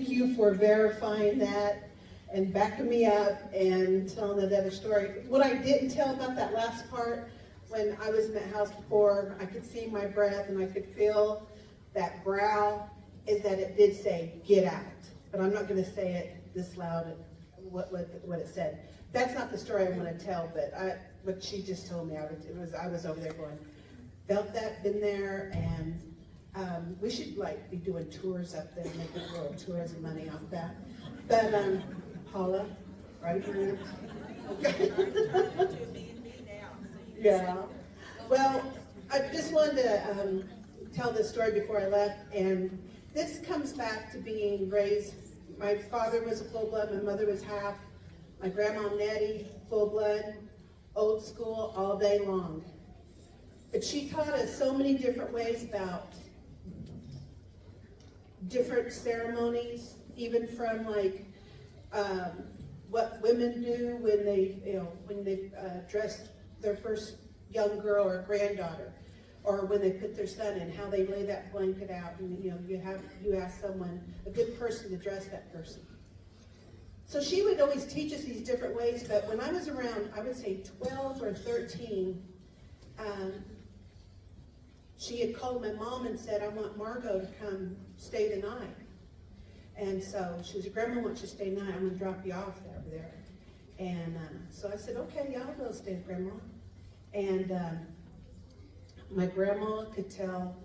thank you for verifying that and backing me up and telling that other story. What I didn't tell about that last part, when I was in that house before, I could see my breath and I could feel that growl, is that it did say, get out. But I'm not going to say it this loud, what it said. That's not the story I want to tell, but what she just told me, I was over there going, felt that, been there, and we should like be doing tours up there, making a little tourism money off that. But Paula, right here. Okay. Yeah. Well, I just wanted to tell this story before I left, and this comes back to being raised. My father was a full-blood, my mother was half. My grandma Nettie, full-blood, old school, all day long. But she taught us so many different ways about different ceremonies, even from like what women do when they dress their first young girl or granddaughter, or when they put their son in, how they lay that blanket out, and you ask someone, a good person, to dress that person. So she would always teach us these different ways, but when I was around, I would say 12 or 13, she had called my mom and said, I want Margo to come stay the night. And so she was, Grandma wants you to stay the night, I'm going to drop you off over there. And so I said, okay, yeah, I'll go stay with Grandma. And my grandma could tell,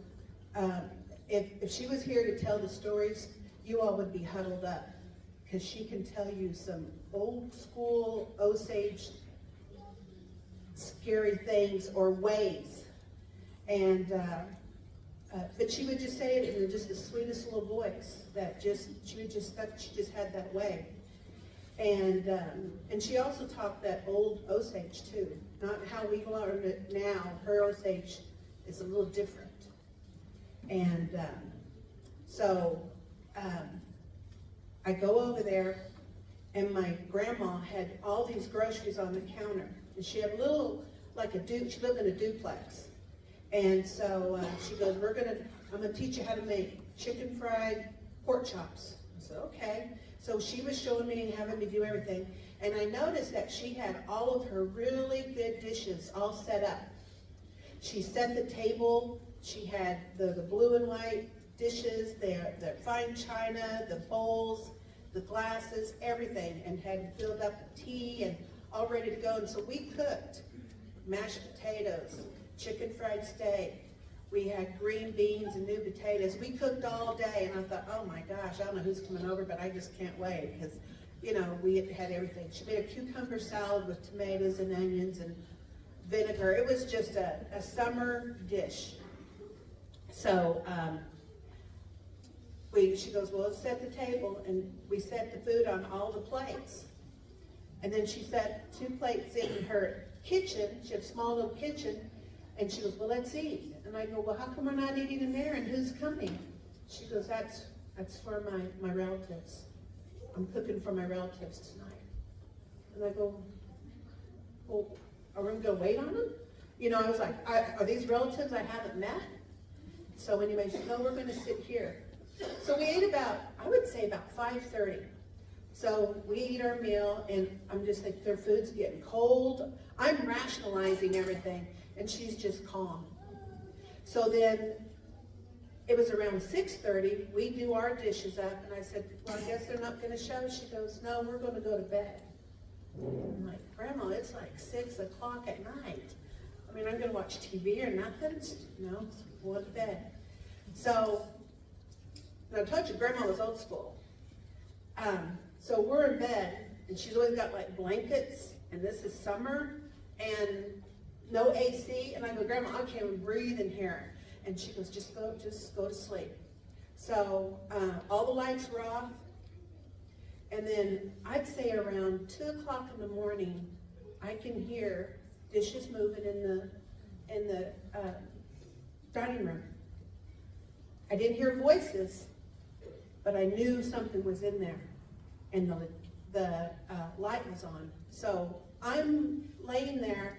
if she was here to tell the stories, you all would be huddled up, because she can tell you some old school Osage scary things or ways. And but she would just say it in just the sweetest little voice that she just had that way. And she also taught that old Osage too, not how we learn it now. Her Osage is a little different. And so I go over there, and my grandma had all these groceries on the counter, and she had a little, she lived in a duplex. And so she goes, I'm gonna teach you how to make chicken fried pork chops. I said, okay. So she was showing me and having me do everything. And I noticed that she had all of her really good dishes all set up. She set the table. She had the blue and white dishes, the fine china, the bowls, the glasses, everything, and had filled up the tea and all ready to go. And so we cooked mashed potatoes, chicken fried steak. We had green beans and new potatoes. We cooked all day, and I thought, oh my gosh, I don't know who's coming over, but I just can't wait, because, we had everything. She made a cucumber salad with tomatoes and onions and vinegar. It was just a summer dish. So she goes, well, let's set the table, and we set the food on all the plates. And then she set 2 plates in her kitchen. She had a small little kitchen, and she goes, well, let's eat. And I go, well, how come we're not eating in there, and who's coming? She goes, that's for my relatives. I'm cooking for my relatives tonight. And I go, well, are we going to wait on them? I was like, are these relatives I haven't met? So anyway, she said, no, we're going to sit here. So we ate I would say about 5:30. So we eat our meal, and I'm just like, their food's getting cold. I'm rationalizing everything, and she's just calm. So then it was around 6:30. We do our dishes up, and I said, well, I guess they're not going to show. She goes, no, we're going to go to bed. I'm like, Grandma, it's like 6 o'clock at night. I mean, I'm going to watch TV or nothing? No, we'll go to bed. So, and I told you, Grandma was old school. So we're in bed, and she's always got like blankets, and this is summer, and no AC. And I go, Grandma, I can't even breathe in here. And she goes, just go to sleep. So all the lights were off, and then I'd say around 2 o'clock in the morning, I can hear dishes moving in the dining room. I didn't hear voices, but I knew something was in there, and the light was on. So I'm laying there,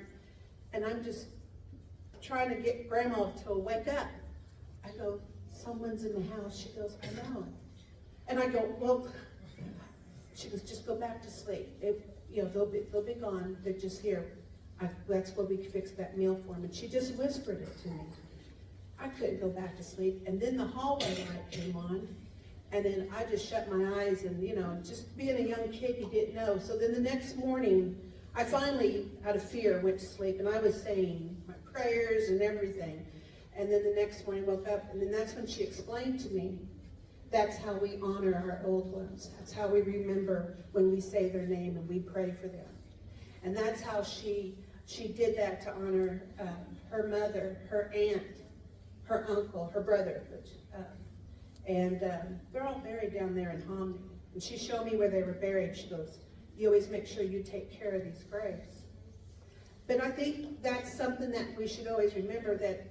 and I'm just trying to get Grandma to wake up. I go, someone's in the house. She goes, I know. And I go, well, she goes, just go back to sleep. They'll be gone. They're just here. That's where we fixed that meal for them. And she just whispered it to me. I couldn't go back to sleep. And then the hallway light came on. And then I just shut my eyes and, just being a young kid, you didn't know. So then the next morning, I finally, out of fear, went to sleep. And I was saying my prayers and everything. And then the next morning I woke up. And then that's when she explained to me, that's how we honor our old ones. That's how we remember when we say their name and we pray for them. And that's how she did that to honor her mother, her aunt, her uncle, her brother. They're all buried down there in Homney. And she showed me where they were buried. She goes, you always make sure you take care of these graves. But I think that's something that we should always remember, that,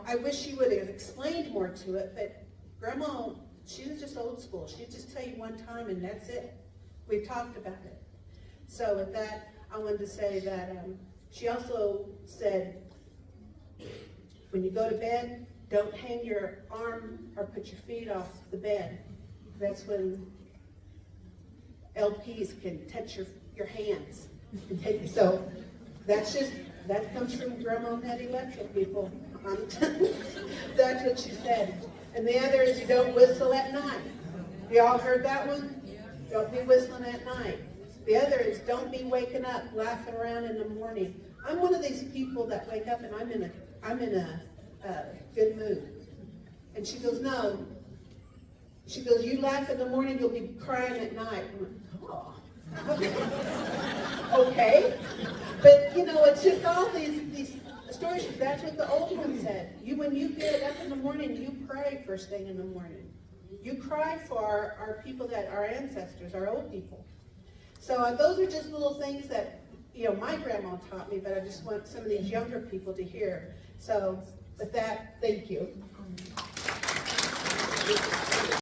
I wish she would have explained more to it, but Grandma, she was just old school. She'd just tell you one time and that's it. We've talked about it. So with that, I wanted to say that she also said, when you go to bed, don't hang your arm or put your feet off the bed. That's when LPs can touch your hands. So that comes from Grandma Nettie Electric, people. That's what she said. And the other is, you don't whistle at night. You all heard that one? Don't be whistling at night. The other is, don't be waking up laughing around in the morning. I'm one of these people that wake up and I'm in a good mood. And she goes, no. She goes, you laugh in the morning, you'll be crying at night. I went, oh, okay. But it's just all these stories. That's what the old one said. When you get up in the morning, you pray first thing in the morning. You cry for our people, our ancestors, our old people. So those are just little things that, my grandma taught me, but I just want some of these younger people to hear. So with that, thank you.